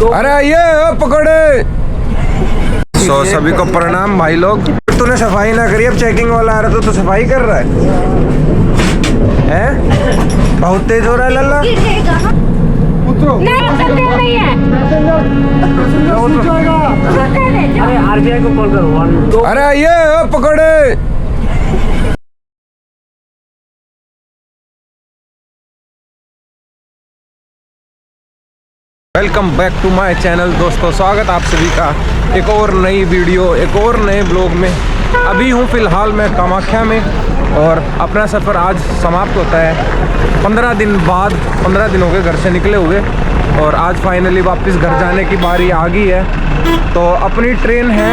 अरे ये पकड़े। सो सभी को प्रणाम भाई लोग। तूने सफाई ना करी, अब चेकिंग वाला आ रहा तो सफाई कर रहा है? बहुत तेज हो रहा है लल्ला। नहीं है। अरे आरबीआई को कॉल करो। अरे ये पकड़े। Welcome back to my channel दोस्तों, स्वागत आप सभी का एक और नई वीडियो, एक और नए ब्लॉग में। अभी हूँ फ़िलहाल मैं कामाख्या में और अपना सफ़र आज समाप्त होता है। 15 दिन बाद, 15 दिन हो गए घर से निकले हुए और आज फाइनली वापस घर जाने की बारी आ गई है। तो अपनी ट्रेन है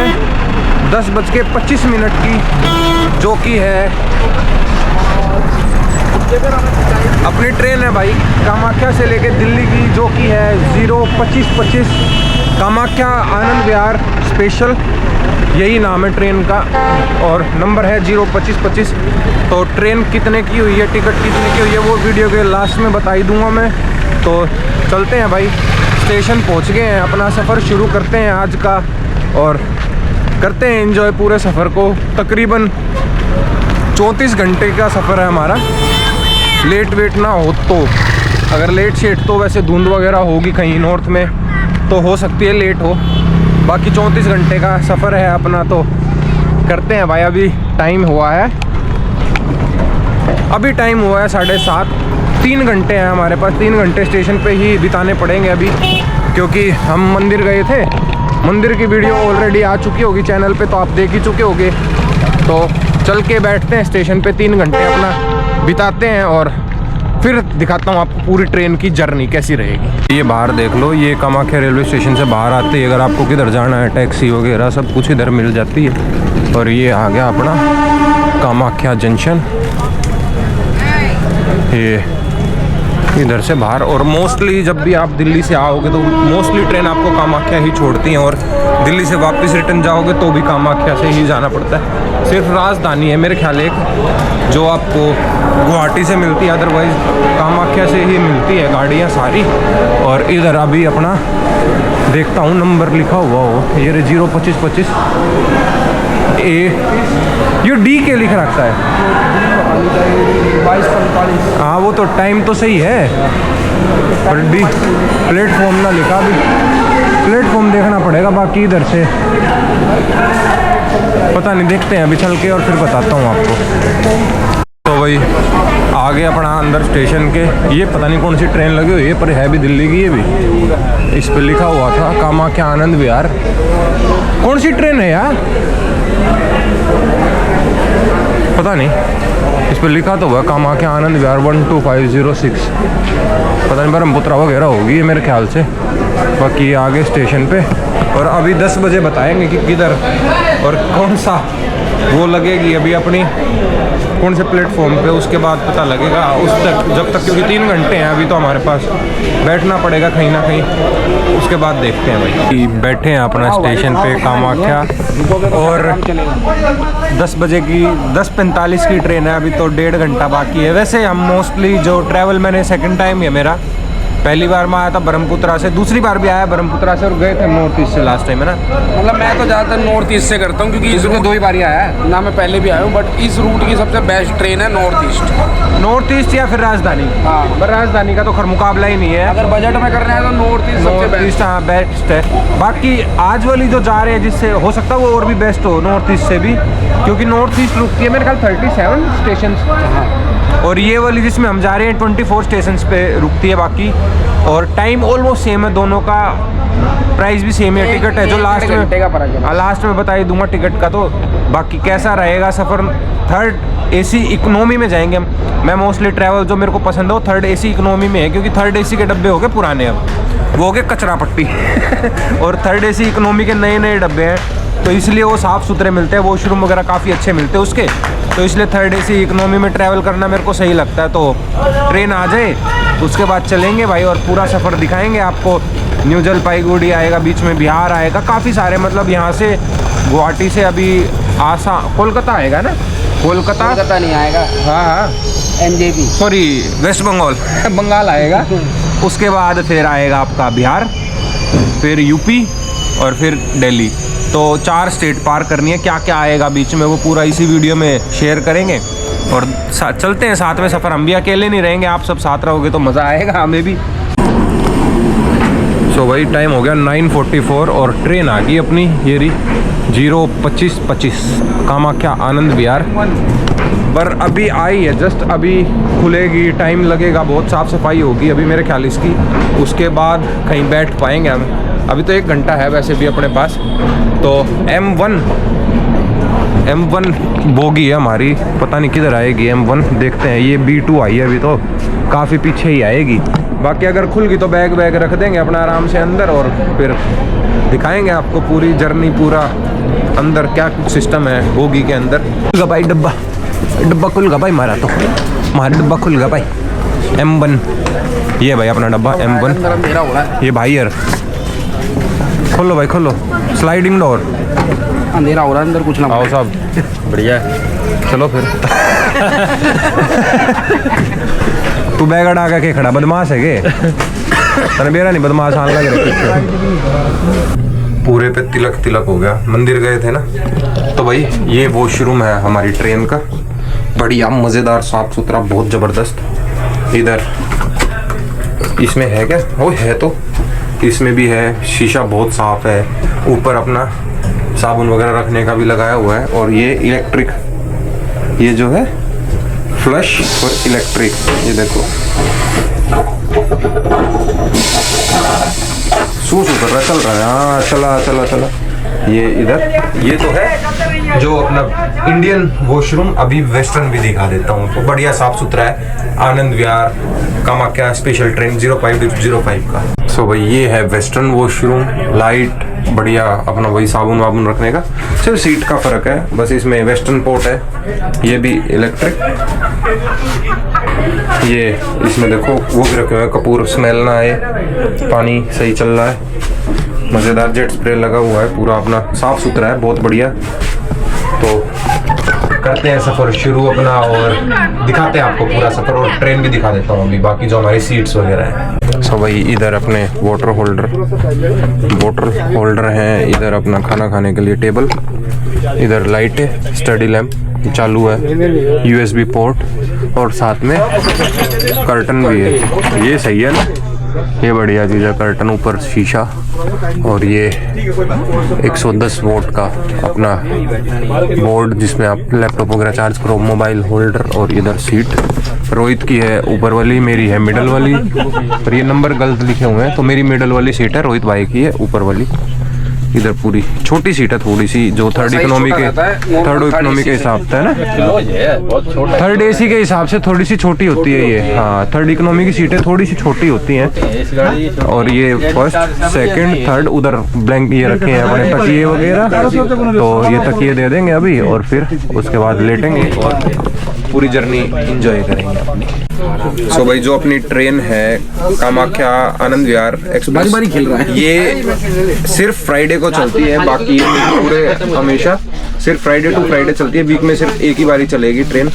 10:25 की, जो कि है अपनी ट्रेन है भाई कामाख्या से लेके दिल्ली की, जो कि है 0:25 कामाख्या आनंद विहार स्पेशल, यही नाम है ट्रेन का और नंबर है 0:25। तो ट्रेन कितने की हुई है, टिकट कितने की हुई है, वो वीडियो के लास्ट में बता ही दूंगा मैं। तो चलते हैं भाई, स्टेशन पहुंच गए हैं, अपना सफ़र शुरू करते हैं आज का और करते हैं एंजॉय पूरे सफ़र को। तकरीबन 34 घंटे का सफ़र है हमारा, लेट वेट ना हो तो। अगर लेट शेट तो वैसे धुंध वगैरह होगी कहीं नॉर्थ में तो हो सकती है लेट हो, बाकी 34 घंटे का सफ़र है अपना। तो करते हैं भाई। अभी टाइम हुआ है 7:30। 3 घंटे हैं हमारे पास, 3 घंटे स्टेशन पे ही बिताने पड़ेंगे अभी, क्योंकि हम मंदिर गए थे। मंदिर की वीडियो ऑलरेडी आ चुकी होगी चैनल पे, तो आप देख ही चुके होगे। तो चल के बैठते हैं स्टेशन पे, 3 घंटे अपना बिताते हैं और फिर दिखाता हूँ आपको पूरी ट्रेन की जर्नी कैसी रहेगी। ये बाहर देख लो, ये कामाख्या रेलवे स्टेशन से बाहर आते ही अगर आपको किधर जाना है, टैक्सी वगैरह सब कुछ इधर मिल जाती है। और ये आ गया अपना कामाख्या जंक्शन, ये इधर से बाहर। और मोस्टली जब भी आप दिल्ली से आओगे तो मोस्टली ट्रेन आपको कामाख्या ही छोड़ती हैं और दिल्ली से वापस रिटर्न जाओगे तो भी कामाख्या से ही जाना पड़ता है। सिर्फ राजधानी है मेरे ख्याल एक जो आपको गुवाहाटी से मिलती है, अदरवाइज़ कामाख्या से ही मिलती है गाड़ियाँ सारी। और इधर अभी अपना देखता हूँ नंबर लिखा हुआ हो, ये 0:25 ये डी के लिख रखता है 22:45। हाँ वो तो टाइम तो सही है पर डी प्लेटफॉर्म ना लिखा। अभी प्लेटफॉर्म देखना पड़ेगा, बाकी इधर से पता नहीं, देखते हैं अभी चल के और फिर बताता हूँ आपको। तो भाई आगे अपना अंदर स्टेशन के, ये पता नहीं कौन सी ट्रेन लगी हुई है पर है भी दिल्ली की। ये भी इस पे लिखा हुआ था कामाख्या आनंद विहार। कौन सी ट्रेन है यार, पता नहीं, इस पर लिखा तो हुआ कामाख्या आनंद विहार 12506। पता नहीं ब्रह्मपुत्रा वगैरह होगी ये मेरे ख्याल से। बाकी आगे स्टेशन पे और अभी 10 बजे बताएंगे कि किधर और कौन सा वो लगेगी अभी अपनी, कौन से प्लेटफॉर्म पे, उसके बाद पता लगेगा उस तक, जब तक, क्योंकि 3 घंटे हैं अभी तो हमारे पास, बैठना पड़ेगा कहीं ना कहीं, उसके बाद देखते हैं भाई। बैठे हैं अपना स्टेशन पे कामाख्या और 10:45 की ट्रेन है, अभी तो 1.5 घंटा बाकी है। वैसे हम मोस्टली जो ट्रैवल, मैंने सेकंड टाइम है मेरा, पहली बार मैं आया था ब्रह्मपुत्रा से, दूसरी बार भी आया ब्रह्मपुत्रा से और गए थे नॉर्थ ईस्ट से लास्ट टाइम, है ना। मतलब मैं तो ज़्यादातर नॉर्थ ईस्ट से करता हूँ क्योंकि इस रूट 2 ही बार ही आया है ना, मैं पहले भी आया हूँ, बट इस रूट की सबसे बेस्ट ट्रेन है नॉर्थ ईस्ट या फिर राजधानी। हाँ, पर राजधानी का तो खैर मुकाबला ही नहीं है। अगर बजट में करना है तो नॉर्थ ईस्ट सबसे बेस्ट। हाँ बेस्ट है। बाकी आज वाली जो जा रहे हैं जिससे हो सकता है वो और भी बेस्ट हो नॉर्थ ईस्ट से भी, क्योंकि नॉर्थ ईस्ट रुकती है मेरे ख्याल 37 स्टेशन और ये वाली जिसमें हम जा रहे हैं 24 स्टेशन पे रुकती है बाकी। और टाइम ऑलमोस्ट सेम है दोनों का, प्राइस भी सेम है। टिकट है जो लास्ट में बता ही दूंगा टिकट का। तो बाकी कैसा रहेगा सफ़र, 3rd AC इकोनॉमी में जाएंगे हम। मैं मोस्टली ट्रैवल जो मेरे को पसंद है वो 3rd AC इकोनॉमी में है, क्योंकि 3rd AC के डब्बे हो गए पुराने, अब वो हो गए कचरा पट्टी और 3rd AC इकोनॉमी के नए नए डब्बे हैं, तो इसलिए वो साफ़ सुथरे मिलते हैं, वॉशरूम वगैरह काफ़ी अच्छे मिलते हैं उसके। तो इसलिए 3rd AC इकोनॉमी में ट्रैवल करना मेरे को सही लगता है। तो ट्रेन आ जाए उसके बाद चलेंगे भाई और पूरा सफ़र दिखाएंगे आपको। न्यू जलपाईगुड़ी आएगा, बीच में बिहार आएगा, काफ़ी सारे, मतलब यहाँ से गुवाहाटी से अभी कोलकाता आएगा ना, कोलकाता नहीं आएगा। हाँ NJP, sorry West Bengal Bengal आएगा। उसके बाद फिर आएगा आपका बिहार फिर यूपी और फिर दिल्ली। तो 4 स्टेट पार करनी है। क्या क्या आएगा बीच में वो पूरा इसी वीडियो में शेयर करेंगे और चलते हैं साथ में सफ़र। हम भी अकेले नहीं रहेंगे, आप सब साथ रहोगे तो मज़ा आएगा हमें भी। सो भाई टाइम हो गया 9:44 और ट्रेन आ गई अपनी, ये रही 0:25 कामाख्या आनंद विहार। पर अभी आई है, जस्ट अभी खुलेगी, टाइम लगेगा, बहुत साफ़ सफाई होगी अभी मेरे ख्याल इसकी, उसके बाद कहीं बैठ पाएंगे हम। अभी तो 1 घंटा है वैसे भी अपने पास। तो M1 बोगी है हमारी, पता नहीं किधर आएगी M1, देखते हैं। ये B2 आई है अभी, तो काफ़ी पीछे ही आएगी। बाकी अगर खुल गई तो बैग रख देंगे अपना आराम से अंदर और फिर दिखाएंगे आपको पूरी जर्नी, पूरा अंदर क्या कुछ सिस्टम है बोगी के अंदर। खुल गया भाई डब्बा खुल गया भाई, हमारा डब्बा खुल गया भाई। M1 ये भाई अपना डब्बा M1। ये भाई यार खोलो भाई खोलो, स्लाइडिंग डोर। अंधेरा हो रहा है अंदर, कुछ ना आओ साहब, बढ़िया है, चलो फिर। तू बैग अड़ा के खड़ा बदमाश है के? तने मेरा नहीं बदमाश आने लग रहे। पूरे पे तिलक हो गया, मंदिर गए थे ना। तो भाई ये वॉशरूम है हमारी ट्रेन का, बढ़िया मज़ेदार साफ सुथरा बहुत ज़बरदस्त। इधर इसमें है क्या, वो है तो इसमें भी है, शीशा बहुत साफ है। ऊपर अपना साबुन वगैरह रखने का भी लगाया हुआ है। और ये इलेक्ट्रिक, ये जो है फ्लश और इलेक्ट्रिक, ये देखो सूस कर रहा, चल रहा है। हाँ चला। ये इधर ये तो है जो अपना इंडियन वॉशरूम। अभी वेस्टर्न भी दिखा देता हूँ, तो बढ़िया साफ सुथरा है। आनंद विहार कामाख्या स्पेशल ट्रेन 0505 का। सो भाई ये है वेस्टर्न वॉशरूम, लाइट बढ़िया, अपना वही साबुन वाबुन रखने का, सिर्फ सीट का फ़र्क है बस। इसमें वेस्टर्न पोर्ट है, ये भी इलेक्ट्रिक। ये इसमें देखो वो भी रखे हुए हैं, कपूर स्मेल ना आए, पानी सही चल रहा है, मज़ेदार जेट स्प्रे लगा हुआ है, पूरा अपना साफ़ सुथरा है, बहुत बढ़िया। तो करते हैं सफ़र शुरू अपना और दिखाते हैं आपको पूरा सफ़र, और ट्रेन भी दिखा देता हूँ अभी, बाकी जो हमारी सीट्स वगैरह हैं। सो भाई इधर अपने वाटर होल्डर हैं, इधर अपना खाना खाने के लिए टेबल, इधर लाइट है, स्टडी लैम्प चालू है, USB पोर्ट और साथ में कर्टन भी है। ये सही है ना, ये बढ़िया चीज़ है। कर्टन, ऊपर शीशा, और ये 110 वोल्ट का अपना बोर्ड जिसमें आप लैपटॉप वगैरह चार्ज करो, मोबाइल होल्डर। और इधर सीट रोहित की है ऊपर वाली, मेरी है मिडल वाली, पर ये नंबर गलत लिखे हुए हैं, तो मेरी मिडल वाली सीट है, रोहित भाई की है ऊपर वाली। इधर पूरी छोटी सीट है थोड़ी सी, जो थर्ड इकोनॉमी के हिसाब से है ना, थर्ड AC के हिसाब से थोड़ी सी छोटी होती है ये। हाँ, थर्ड इकोनॉमी की सीटें थोड़ी सी छोटी होती हैं। और ये फर्स्ट, सेकंड, थर्ड, उधर ब्लैंक ये रखे हैं अपने तकिए वगैरह, तो ये तकिए दे देंगे अभी, और फिर उसके बाद लेटेंगे और पूरी जर्नी एंजॉय करेंगे अपनी। सो भाई जो अपनी ट्रेन है कामाख्या आनंद विहार एक्सप्रेस, बारी खेल रहा है, ये सिर्फ फ्राइडे को चलती है, बाकी ये पूरे हमेशा सिर्फ फ्राइडे टू फ्राइडे चलती है, वीक में सिर्फ एक ही बारी चलेगी ट्रेन।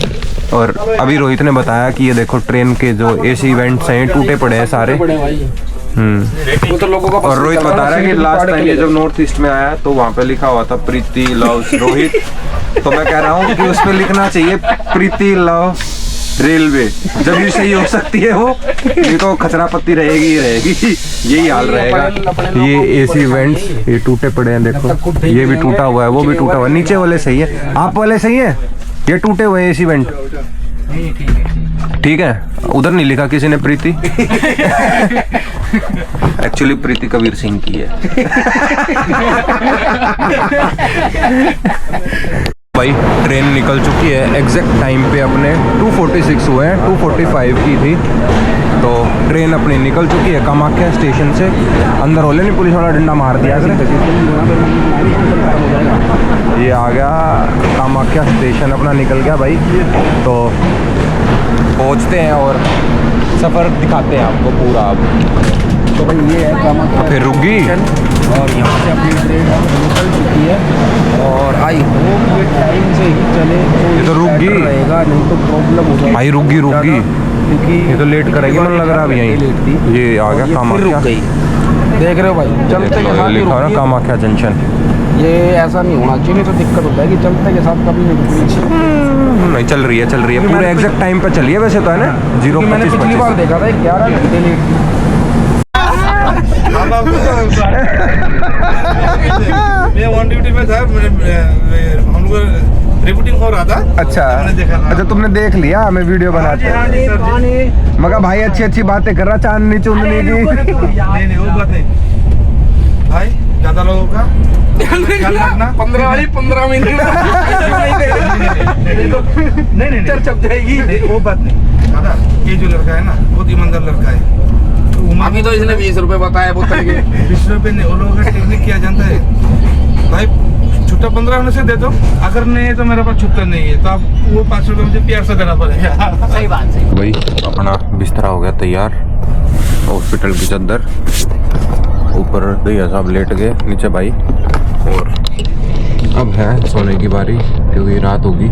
और अभी रोहित ने बताया कि ये देखो ट्रेन के जो AC इवेंट्स हैं टूटे पड़े हैं सारे। तो लोगों का और रोहित बता रहा है कि लास्ट टाइम ये जब नॉर्थ ईस्ट में आया तो वहाँ पे लिखा हुआ था प्रीति लव रोहित, तो मैं कह रहा हूँ कि उसमें लिखना चाहिए प्रीति लव रेलवे, जब भी सही हो सकती है वो, नहीं तो खचरा पत्ती रहेगी, यही हाल रहेगा। ये AC इवेंट्स ये टूटे पड़े हैं, देखो ये भी टूटा हुआ है, वो भी टूटा हुआ है, नीचे वाले सही है, आप वाले सही है, ये टूटे हुए AC इवेंट ठीक है। उधर नहीं लिखा किसी ने प्रीति, एक्चुअली प्रीति कबीर सिंह की है। भाई ट्रेन निकल चुकी है एग्जैक्ट टाइम पे, अपने 2:46 हुए हैं, 2:45 की थी, तो ट्रेन अपनी निकल चुकी है कामाख्या स्टेशन से। अंदर होले नहीं, पुलिस वाला डंडा मार दिया। ये आ गया कामाख्या स्टेशन, अपना निकल गया भाई, तो पहुंचते हैं और सफ़र दिखाते हैं आपको पूरा। अब तो भाई ये है कामाख्या, फिर रुक गई और यहाँ से अपनी ट्रेन निकल चुकी है, और आई होप ये टाइम से ही चले, ये तो रुक गई रहेगा, नहीं तो प्रॉब्लम हो जाएगी। भाई रुक गई, क्योंकि ये तो लेट करेगी, मन लग रहा है अभी यहीं। ये आ गया कामाख्या, देख रहे हो भाई, चलते के साथ ही लिखा ना रुकती है। कामाख्या जंक्शन। ये ऐसा नहीं होना चाहिए, नहीं तो दिक्कत होता है कि चलते के साथ कभी नहीं रुकनी चाहिए। नहीं चल रही है पूरे एग्जैक्ट टाइम पे चली है वैसे तो, है ना? क्योंकि मैंने पिछली बार 0:25 देखा था 11 घंटे लेट थी। मैं ऑन ड्यूटी में था, हम लोग रिपोर्टिंग हो रहा था। अच्छा मैंने देखा। अच्छा, तुमने देख लिया हमें वीडियो बनाते हैं। मगर भाई अच्छी अच्छी बातें कर रहा, चांदनी चुंदनी की। नहीं वो बात नहीं भाई, ज्यादा लोगों का ख्याल रखना। 15 वाली 15 मिनट नहीं चर्चा जाएगी। वो बात नहीं दादा, ये जो लड़का है ना बहुत ईमानदार लड़का है। तो अभी तो इसने 20 रुपए बताया बोतल के। 20 रुपए नहीं, वो लोगों का टेक्निक क्या जानता है भाई, छुट्टा 15 होने से दे दो, अगर नहीं है तो मेरे पास छुट्टा नहीं है, तो आप वो 5 रुपए मुझे प्यार से देना पड़ेगा। सही बात, सही। भाई अपना बिस्तरा हो गया तैयार, हॉस्पिटल की चादर ऊपर दैया साहब लेट गए नीचे भाई, और अब है सोने की बारी क्योंकि रात होगी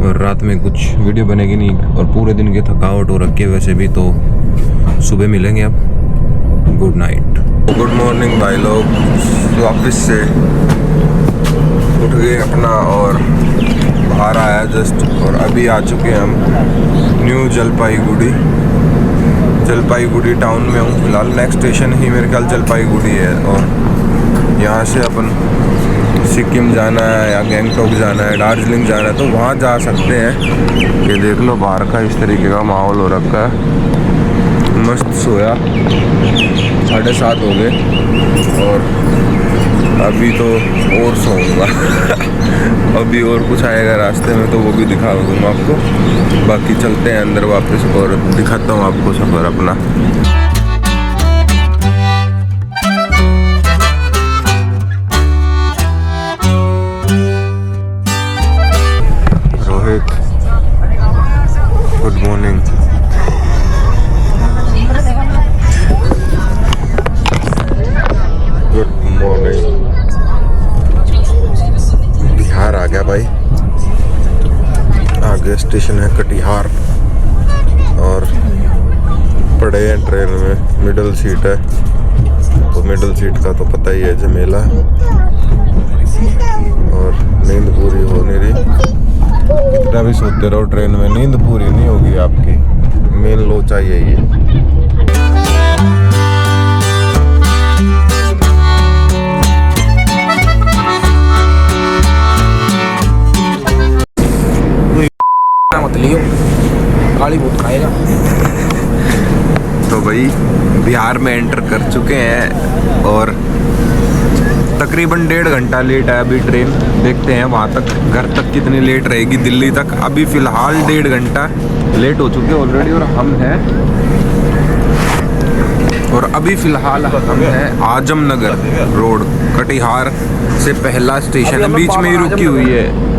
और रात में कुछ वीडियो बनेगी नहीं और पूरे दिन की थकावट हो रखी है वैसे भी, तो सुबह मिलेंगे अब। गुड नाइट, गुड मॉर्निंग भाई लोग। वापस से उठ गए अपना और बाहर आया जस्ट, और अभी आ चुके हैं हम न्यू जलपाईगुड़ी टाउन में हूँ फिलहाल। नेक्स्ट स्टेशन ही मेरे ख्याल जलपाईगुड़ी है, और यहाँ से अपन सिक्किम जाना है या गैंगटॉक जाना है, दार्जिलिंग जाना है, तो वहाँ जा सकते हैं। ये देख लो बाहर का इस तरीके का माहौल हो रखा है। मस्त सोया, 7:30 हो गए और अभी तो और सोऊंगा। अभी और कुछ आएगा रास्ते में तो वो भी दिखा दूँगा आपको। बाकी चलते हैं अंदर वापस और दिखाता हूँ आपको सफ़र अपना। Rohit, good morning. Good morning. Bihar आ गया भाई, आगे स्टेशन है कटिहार और पड़े हैं ट्रेन में। मिडल सीट है तो मिडल सीट का तो पता ही है झमेला, और नींद पूरी हो नहीं रही। कितना भी सोते रहो ट्रेन में नींद पूरी नहीं होगी आपकी, मेन लोचा यही है। मत लियो, गाली बहुत खाएगा। तो भाई बिहार में एंटर कर चुके हैं और तकरीबन 1.5 घंटा लेट है अभी ट्रेन। देखते हैं वहाँ तक घर तक कितनी लेट रहेगी, दिल्ली तक। अभी फ़िलहाल 1.5 घंटा लेट हो चुके ऑलरेडी, और हम हैं अभी फ़िलहाल हम हैं आजमनगर रोड। कटिहार से पहला स्टेशन है, बीच में ही रुकी हुई है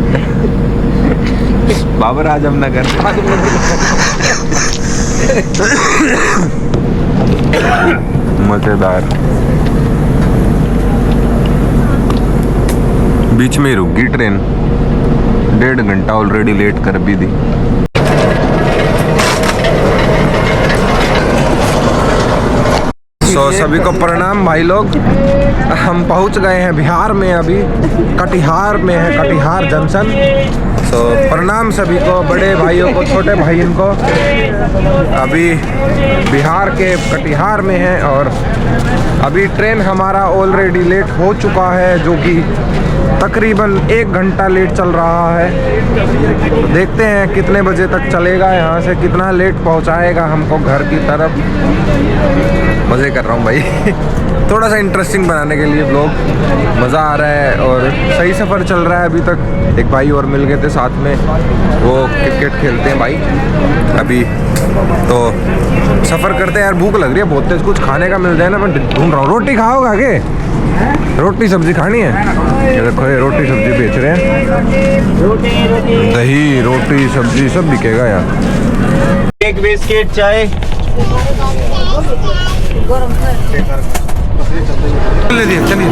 बाबर आजमनगर। मजेदार, बीच में ही रुक गई ट्रेन, 1.5 घंटा ऑलरेडी लेट कर भी दी। तो सभी को प्रणाम भाई लोग, हम पहुंच गए हैं बिहार में, अभी कटिहार में है, कटिहार जंक्शन। तो प्रणाम सभी को, बड़े भाइयों को, छोटे भाइयों को। अभी बिहार के कटिहार में है और अभी ट्रेन हमारा ऑलरेडी लेट हो चुका है, जो कि तकरीबन 1 घंटा लेट चल रहा है। तो देखते हैं कितने बजे तक चलेगा, यहाँ से कितना लेट पहुँचाएगा हमको घर की तरफ। मज़े कर रहा हूँ भाई थोड़ा सा इंटरेस्टिंग बनाने के लिए ब्लॉग, मज़ा आ रहा है और सही सफ़र चल रहा है अभी तक। एक भाई और मिल गए थे साथ में, वो क्रिकेट खेलते हैं भाई अभी। तो सफ़र करते हैं यार, भूख लग रही है बहुत तेज़, कुछ खाने का मिल जाए ना। मैं ढूंढ रहा हूँ, रोटी खाओगे आगे? रोटी सब्जी खानी है? ये देखो ये रोटी सब्जी बेच रहे हैं, दही रोटी सब्जी सब बिकेगा यार। एक बिस्किट चाय। ले दिए चलिए।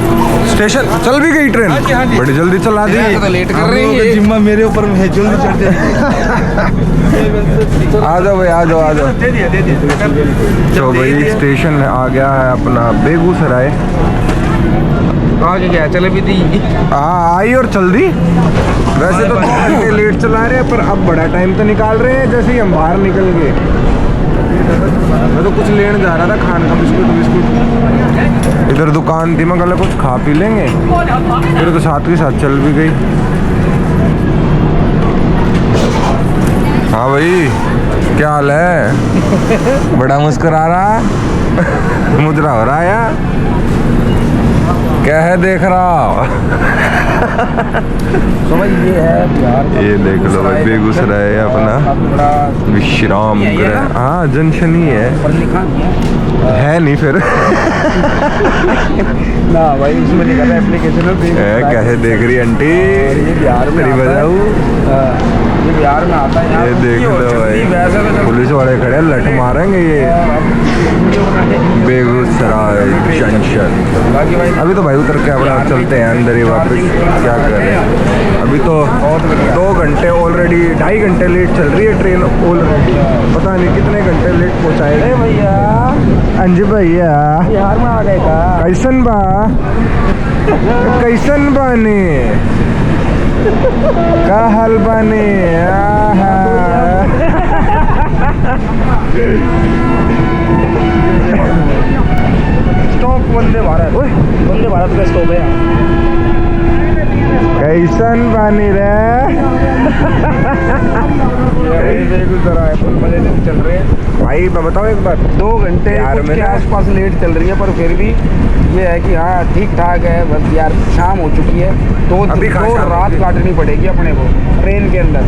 स्टेशन चल भी गई ट्रेन? हाँ जी। बड़ी जल्दी चला दी। तो लेट कर आप रही लोगों का है। जिम्मा मेरे ऊपर में है, जल्दी चढ़ जाइए। आ जाओ भाई, आ जाओ। दे दिया तो भाई स्टेशन आ गया है अपना बेगूसराय। आगे क्या चले भी थी। हाँ आई और चल दी। वैसे तो 2 घंटे लेट चला रहे हैं, पर अब बड़ा टाइम तो निकाल रहे हैं जैसे ही हम बाहर निकल गए। मैं तो कुछ लेने जा रहा था, खाने का बिस्कुट। इधर दुकान थी, मैं कल कुछ खा पी लेंगे, फिर तो साथ के साथ चल भी गई। हाँ भाई क्या हाल है? बड़ा मुस्कुरा रहा मुजरा हो रहा है यार, क्या है देख रहा? समझ ये है बिहार का ये देख लो भाई, बेगूसराय है अपना विश्राम गृह। हाँ जंक्शन ही है, पर लिखा नहीं है नहीं फिर। ना भाई, उसमें लिखा था एप्लीकेशन में कैसे देख रही आंटी? ये बिहार में तेरी आता है। बजाऊ। ये बिहार में आता है। ये देख लो भाई, पुलिस वाले खड़े हैं, लठ मारेंगे ये। बेगूसराय जंक्शन। बाकी भाई अभी तो भाई उतर के अपना चलते हैं अंदर ही वापस, क्या करें। अभी तो 2 घंटे ऑलरेडी, 2.5 घंटे लेट चल रही है ट्रेन ऑलरेडी। पता नहीं कितने घंटे लेट पहुँचाएगा भैया अंजी भैया। बिहार में आ गए का। कैसन बा? कैसन बानी? का हाल बानी? आहा। स्टॉप वंदे भारत। वंदे भारत का स्टॉप है यहाँ। कैसन बानी रे? बेगूसराय फुल मजे से चल रहे हैं भाई मैं बताऊँ एक बात, 2 घंटे यार कुछ मैं के ना- आसपास लेट चल रही है, पर फिर भी ये है कि हाँ ठीक ठाक है। बस यार शाम हो चुकी है, तो अभी कहाँ दो शाम रात होगी? काटनी पड़ेगी अपने को ट्रेन के अंदर।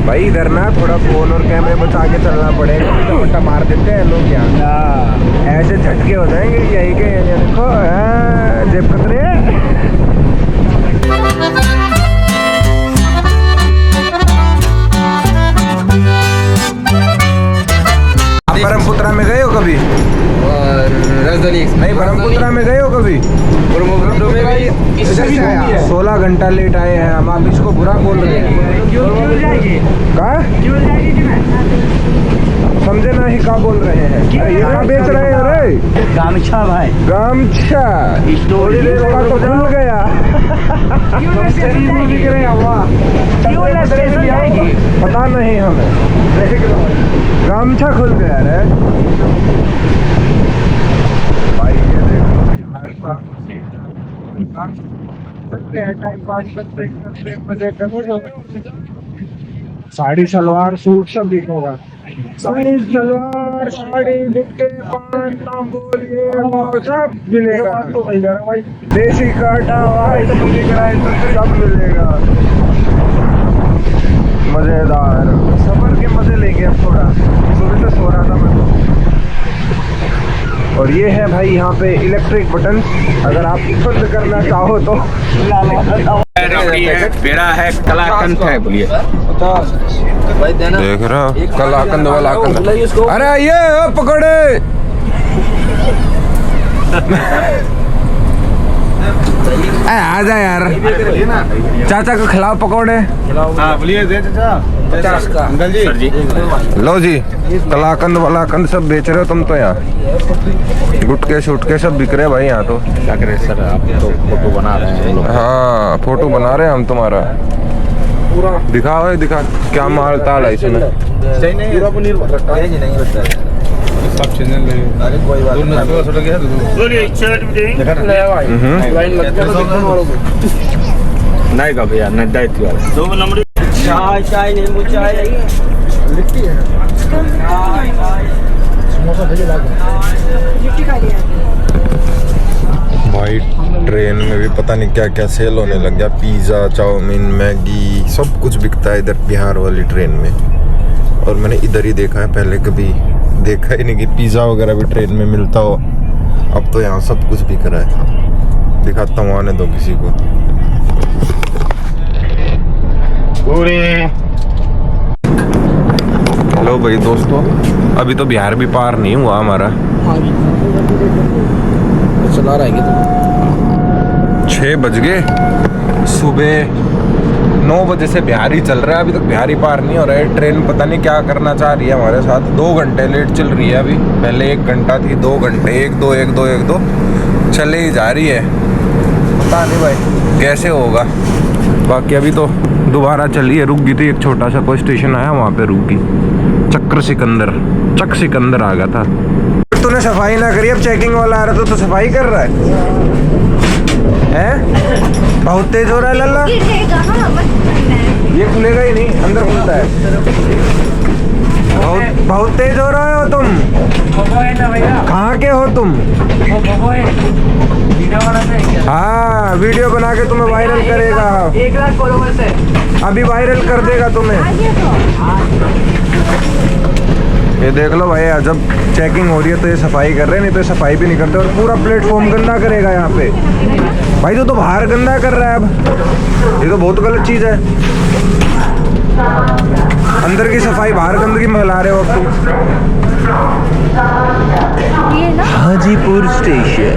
भाई इधर ना थोड़ा फोन और कैमरे बचा के चलना पड़ेगा, नहीं तो उल्टा मार देते हैं लोग यहाँ। ऐसे झटके हो जाएंगे यही के। ये देखो जेब कतरे। आप ब्रह्मपुत्रा में गए हो कभी? और राजधानी नहीं, ब्रह्मपुत्रा में गए हो कभी? ब्रह्मपुत्र में भी इससे भी घूमी है। 16 घंटा लेट आए हैं हम, आप इसको बुरा बोल रहे हैं। का? समझे ना ही का बोल रहे हैं? अरे ये क्या बेच रहे हैं रे? गामछा भाई गमछा। स्टोरी इसका तो खुल गया। पता नहीं हमें, गमछा खुल गया रे भाई। ये देखो साड़ी सलवार सूट सब दिखेगा। साड़ी सलवार, साड़ी, जुत्ते, पान, तांबोलिए सब मिलेगा। देसी काटा सब मिलेगा। मजेदार सफर के मजे लेके अब थोड़ा सुबह से सो रहा था मैं तो। और ये है भाई यहाँ पे इलेक्ट्रिक बटन, अगर आप बंद करना चाहो तो। मेरा है कलाकंद है, बोलिए भाई देना देख रहा एक कलाकंद वाला बुलाइए उसको। अरे ये पकड़े। आजा यार, चाचा को खिलाओ पकौड़े। हाँ बोलिए दे चाचा। 50 का अंकल जी। सर जी। लो जी, कलाकंद वलाकंद सब बेच रहे हो तुम तो यहाँ। गुटके शुटके सब बिक रहे हैं भाई यहाँ तो। क्या करें सर, आप तो फोटो बना रहे हैं लोग। हाँ फोटो बना रहे हैं हम तुम्हारा। दिखाओ भाई, दिखा क्या माल ताल है इसमें। सही नहीं पूरा पनीर नहीं होता है। सब चीजें ले। अरे कोई बात दूर में नहीं। छोटा गया तो बोलिए शर्ट भी देंगे। देखा ले भाई लाइन लग गया तो देखने वालों को। नहीं का भैया, नहीं दायित्व वाला 2 नंबर चाय चाय नींबू चाय लिट्टी है समोसा भेजे भाई ट्रेन में भी पता नहीं क्या क्या सेल होने लग गया। पिज़्ज़ा, चाउमीन, मैगी सब कुछ बिकता है इधर बिहार वाली ट्रेन में। और मैंने इधर ही देखा है, पहले कभी देखा ही नहीं कि पिज़्ज़ा वगैरह भी ट्रेन में मिलता हो। अब तो यहाँ सब कुछ बिक रहा है। दिखाता हूँ, आने दो किसी को। हेलो भाई दोस्तों, अभी तो बिहार भी पार नहीं हुआ हमारा। चला रहा है क्या तुम? 6 बज गए, सुबह 9 बजे से बिहारी चल रहा है, अभी तक बिहारी पार नहीं हो रहा है। ट्रेन पता नहीं क्या करना चाह रही है हमारे साथ। 2 घंटे लेट चल रही है अभी, पहले 1 घंटा थी, 2 घंटे, 1-2 चले ही जा रही है। पता नहीं भाई कैसे होगा। बाकी अभी तो दोबारा चली है, रुक गई थी, एक छोटा सा कोई स्टेशन आया वहाँ पे रुक गई। चक सिकंदर आ गया था। तूने सफाई ना करी, अब चेकिंग वाला आ रहा तो सफाई कर रहा है? बहुत तेज हो रहा है लल्ला। ये खुलेगा ही नहीं, अंदर खुलता है। बहुत तेज हो रहा हो तुम। कहाँ के हो तुम? हाँ, वीडियो बना के तुम्हें वायरल करेगा। 1 लाख फॉलोवर्स है। अभी वायरल कर देगा तुम्हें। ये देख लो भाई, जब चेकिंग हो रही है तो ये सफाई कर रहे हैं, नहीं तो ये सफाई भी नहीं करते और पूरा प्लेटफॉर्म गंदा करेगा यहाँ पे। भाई तो बाहर गंदा कर रहा है अब, ये तो बहुत गलत चीज़ है। अंदर की सफाई, बाहर गंदगी में फैला रहे हो अब तुम। हाजीपुर स्टेशन।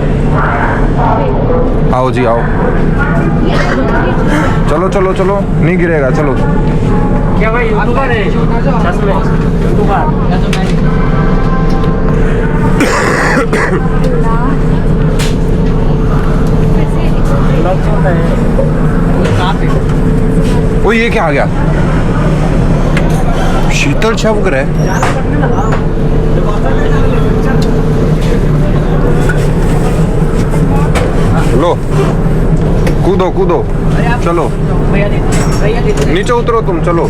आओ जी आओ, चलो चलो चलो, नहीं गिरेगा, चलो। क्या भाई यूट्यूबर है? सच में यूट्यूबर? ओ ये क्या आ गया? शीतल छवक रहे। लो कूदो कूदो, चलो नीचे उतरो तुम, चलो।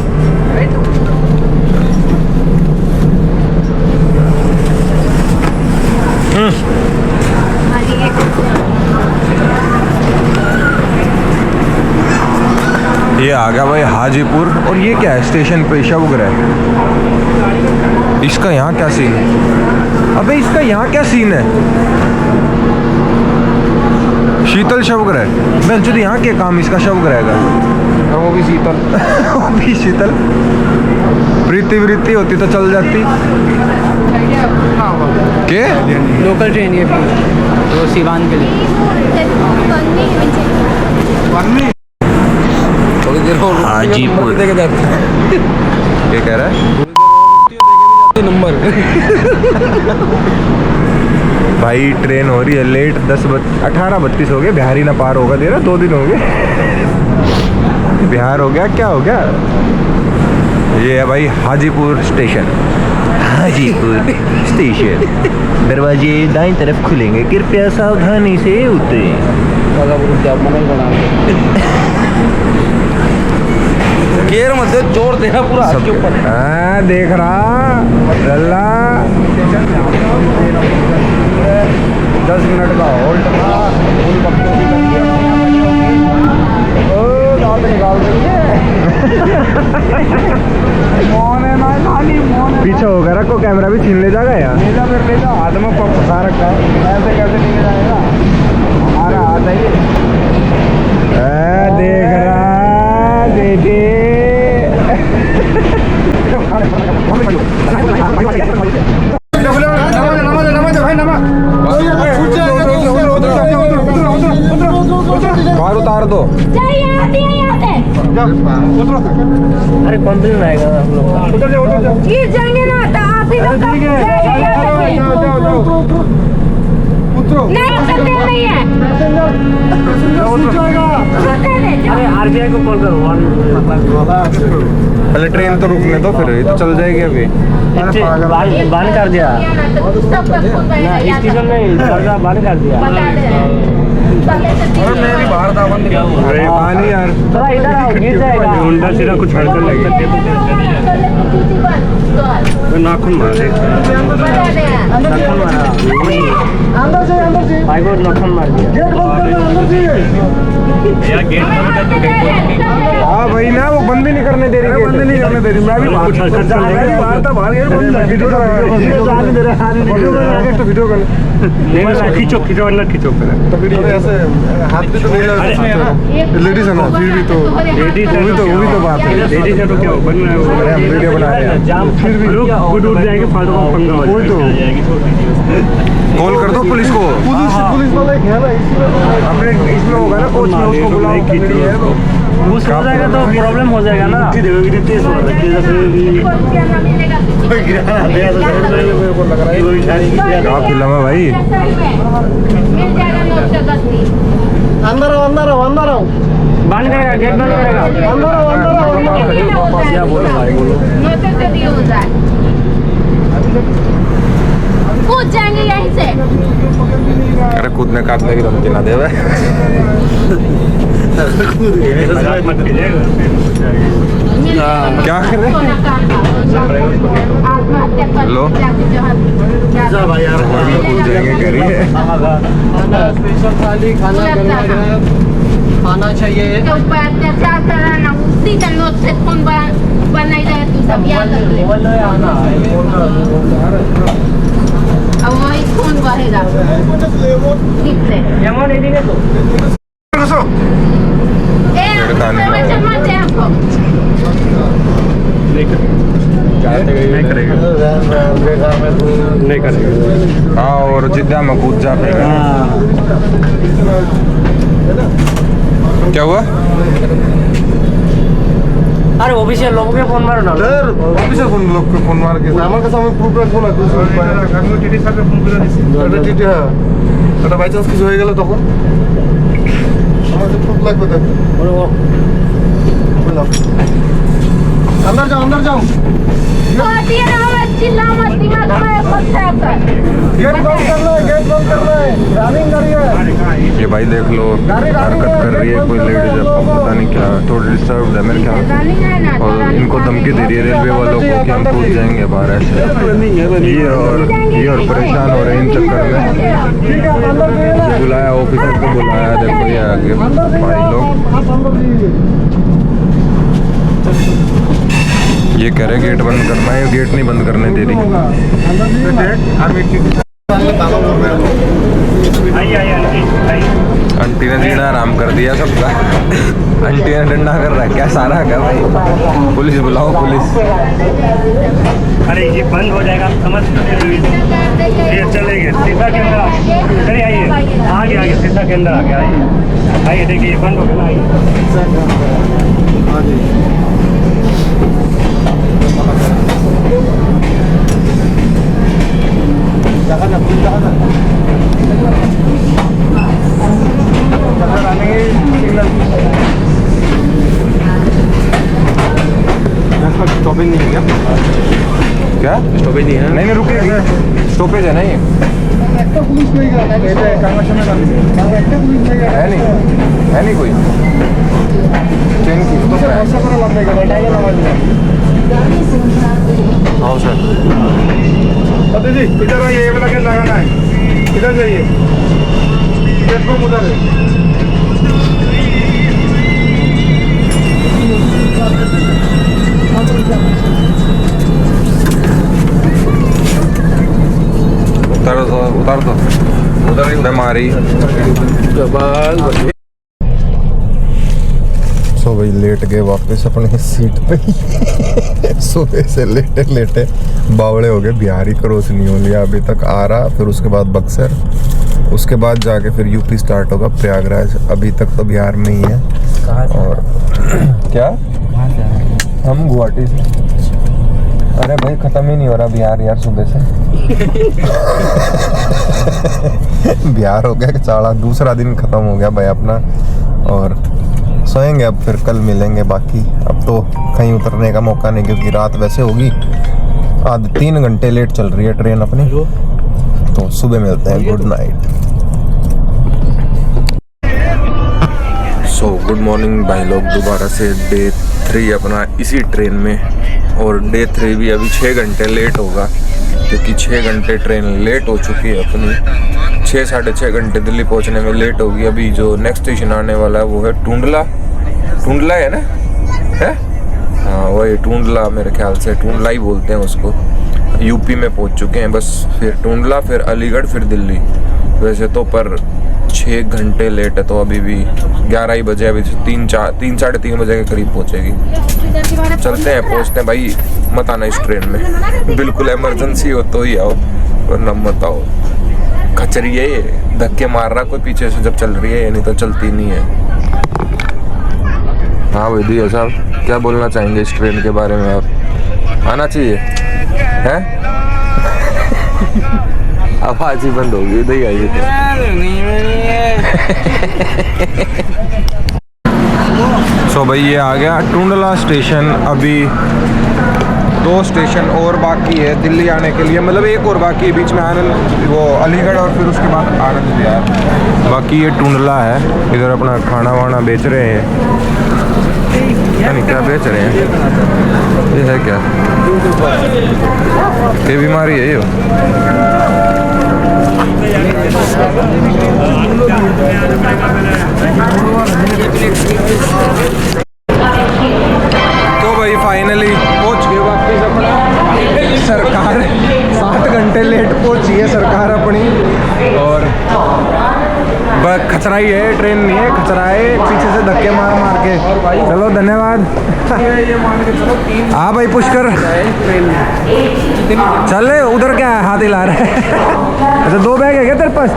ये आ गया भाई हाजीपुर। और ये क्या है? स्टेशन पे शवग्रह है। इसका यहाँ क्या सीन है? अबे इसका यहाँ क्या सीन है? शीतल शवग्रह। मैं जो यहाँ के काम इसका शवग्रह का, और वो भी शीतल वो भी शीतल। प्रीति वृत्ति होती तो चल जाती। के लोकल ट्रेन ये तो सिवान के लिए। थोड़ी देर और हाजीपुर देखे जाते हैं। क्या कह रहा है नंबर? भाई ट्रेन हो रही है लेट, 18:32 हो गए। बिहारी ना पार होगा तेरा, 2 दिन हो गए। बिहार हो गया, क्या हो गया? ये है भाई हाजीपुर स्टेशन। हाजीपुर स्टेशन, दरवाजे दाईं तरफ खुलेंगे, कृपया सावधानी से उतरें। गेयर मत दे, जोर देना पूरा हाथ के ऊपर। हाँ देख रहा लल्ला। 10 मिनट का होल्ड था। ओ दांत निकाल देंगे। पीछे होगा, रखो कैमरा भी छीन ले जाएगा यार। ले जा हाथ में फंसा रखा है, ऐसे कैसे नहीं जाएगा? हमारा हाथ है ये। देख रहा बेटे। बाहर उतार दो। अरे कंप्लेन आएगा हम लोग। गिर जाएंगे ना तो आप ही लोग नहीं सकते नहीं है। अरे आरबीआई को कॉल करो। पहले ट्रेन तो रुकने दो, फिर ये तो चल जाएगी अभी। बंद कर दिया स्टेशन में, बंद कर दिया। मेरी बाहर दावन निकाल। अरे पानी यार, थोड़ा इधर आओ, गिर जाएगा। उल्टा सीधा कुछ हरकत लगी। नाखून मार दे। नाखून मारा। अंदर से भाई को नाखून मार दिया। गेट बंद कर दो, अंदर से। यार गेट बंद कर दो। हाँ भाई ना, वो बंद भी नहीं करने दे रही, बंद नहीं करने दे रही। मैं भी बाहर था, बाहर ये बंद है। वीडियो जाने दे रहा है, वीडियो कॉल खींचो खींचो अंदर खींचो तो वीडियो ऐसे हाथ भी तो नहीं लगा, लेडीज है ना, फिर भी तो वो भी तो बात है। लेडीज है तो क्या बन रहा है, अरे हम वीडियो बना रहे हैं, जाम फिर भी लोग गुड उड़ जाएंगे, फालतू का पंगा हो वही तो। कॉल कर दो पुलिस को। पुलिस वाला एक है ना, इसमें अपने इसमें होगा ना, कोच में उसको बुलाओ, पकड़ी है तो वो हो जाएगा तो प्रॉब्लम हो जाएगा ना। तेज हो रहा है, क्या फिल्म है भाई। मिल जाएगा 910। अंदर आओ, अंदर आओ, अंदर आओ, बंद करेगा, गेट बंद करेगा। अंदर आओ, अंदर आओ। क्या बोलो भाई, बोलो 910 हो जाए, कूद जाएंगे यहीं से। अरे कूदने काटने की धमकी ना दे भाई। मत कीजिएगा। क्या कर रहे हैं? लो भाई यार कूद जाएंगे, करिए। स्पेशल थाली खाना चाहिए। तो अत्याचार करा ना, उसी दिन लोग से फोन बनाई जाए, तू सब याद रख ले। अब वही फोन बढ़ेगा, ठीक से। जमा नहीं देंगे तो मत है हमको। नहीं करेगा। हाँ, और जिद्दा में कूद जा पे। क्या हुआ? अरे ऑफिशियल लोगों के फोन मारो ना। ऑफिसर फोन लोग को फोन मार के আমার কাছে আমি প্রুফ রাখবো না কিছু আমি টিটি স্যারকে ফোন করে দিছি এটা টিটি হ্যাঁ এটা বাই চান্স কিছু হয়ে গেল তখন আমাদের প্রুফ লাগবে তো अंदर जाओ चिल्ला मत, दिमाग में खराब कर। गेट बंद करना है रनिंग करिए। ये भाई देख लो, हरकत कर रही है कोई लेडीज, पता नहीं क्या, थोड़ी डिस्टर्ब है मेरे ख्याल से। और इनको धमकी दे रही है रेलवे वालों को कि हम कूद जाएंगे बाहर ऐसे। ये और परेशान हो रहे हैं इन चक्कर में। बुलाया ऑफिसर को, बुलाया, देखो ये आगे भाई लोग ये कह रहे गेट बंद करना है, गेट नहीं बंद करने दे रही। आंटी ने जीना आराम कर दिया सबका। आंटी ने डंडा कर रहा है क्या सारा का भाई। पुलिस बुलाओ, पुलिस। अरे ये बंद हो जाएगा, समझ ये चलेंगे शीशा के अंदर। चलिए आइए, आगे शीशा के अंदर आगे आइए, देखिए ये बंद हो गया। आइए स्टॉपिंग नहीं है क्या? स्टॉपेज नहीं है। नहीं रुकेगी, स्टॉपेज है ना ये। पुलिस नहीं है नहीं कोई ट्रेन की हाँ सर। दीदी इधर आइए, ये वाला गेट लगाना है, इधर जाइए, गेट को उधर है। उतार दो उधर ही बीमारी। सो भाई लेट गए वापस अपने सीट पे। सुबह से लेटे लेटे बावड़े हो गए। बिहारी क्रॉस नहीं हो लिया अभी तक, आ रहा, फिर उसके बाद बक्सर, उसके बाद जाके फिर यूपी स्टार्ट होगा, प्रयागराज। अभी तक तो बिहार में ही है। और क्या हम गुवाहाटी से। अरे भाई खत्म ही नहीं हो रहा बिहार यार सुबह से। बिहार हो गया चाड़ा, दूसरा दिन खत्म हो गया भाई अपना। और सोएंगे अब, फिर कल मिलेंगे। बाकी अब तो कहीं उतरने का मौका नहीं, क्योंकि रात वैसे होगी। आज 3 घंटे लेट चल रही है ट्रेन अपनी, तो सुबह मिलते हैं। Good night. So good morning भाई लोग, दोबारा से डे 3 अपना इसी ट्रेन में। और डे 3 भी अभी 6 घंटे लेट होगा, क्योंकि 6 घंटे ट्रेन लेट हो चुकी है अपनी। 6 साढ़े 6 घंटे दिल्ली पहुंचने में लेट होगी। अभी जो नेक्स्ट स्टेशन आने वाला है वो है टुंडला। टुंडला है ना, है। हाँ वही टूंडला, मेरे ख्याल से टूंडला ही बोलते हैं उसको। यूपी में पहुंच चुके हैं बस, फिर टूंडला, फिर अलीगढ़, फिर दिल्ली। वैसे तो पर 6 घंटे लेट है, तो अभी भी 11 ही बजे, अभी 3 साढ़े 3 बजे के करीब पहुंचेगी। चलते हैं, पहुंचते हैं भाई। मत आना इस ट्रेन में, बिल्कुल इमरजेंसी हो तो ही आओ, वरना मत आओ। खचरी है ये, धक्के मार रहा कोई पीछे से जब चल रही है, नहीं तो चलती नहीं है। हाँ भाई दिया साहब, क्या बोलना चाहेंगे इस ट्रेन के बारे में? आप आना चाहिए है? आवाज ही बंद होगी, इधर ही आई सो भाई ये आ गया टूंडला स्टेशन। अभी 2 स्टेशन और बाकी है दिल्ली आने के लिए, मतलब एक और बाकी है, बीच में आनंद, वो अलीगढ़ और फिर उसके बाद आनंद विहार। बाकी ये टूंडला है। इधर अपना खाना वाना बेच रहे हैं, नहीं क्या बेच रहे हैं, ये है क्या, ये बीमारी है ये। तो भाई फाइनली पहुंच गए वापस अपना। सरकार 7 घंटे लेट पहुंची है सरकार अपनी, और बस खचरा ही है, ट्रेन नहीं है, खचरा है, पीछे से धक्के मार मार के। चलो धन्यवाद। हाँ भाई पुष्कर चल उधर, क्या है हाथ हिला रहा है? अच्छा 2 बैग है क्या तेरे पास?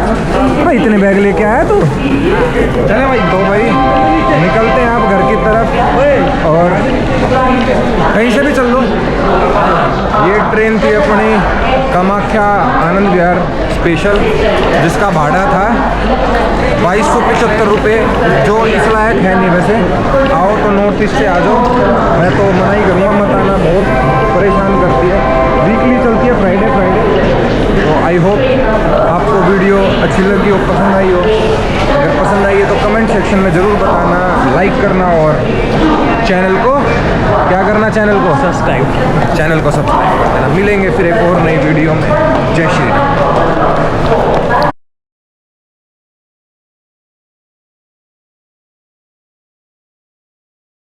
भाई इतने बैग लेके आया तू? चले भाई, 2 भाई निकलते हैं आप घर की तरफ, और कहीं से भी चल लो। ये ट्रेन थी अपनी कामाख्या आनंद विहार स्पेशल, जिसका भाड़ा था 2275 रुपये, जो इस लायक है नहीं। वैसे आओ तो नॉर्थ ईस्ट से आ जाओ, मैं तो मना ही करूँगा, मत आना, बहुत परेशान करती है। वीकली चलती है, फ्राइडे। तो आई होप आपको वीडियो अच्छी लगी हो, पसंद आई हो। अगर पसंद आई है तो कमेंट सेक्शन में ज़रूर बताना, लाइक करना, और चैनल को क्या करना, चैनल को सब्सक्राइब कर देना। मिलेंगे फिर एक और नई वीडियो में। जय श्री राम।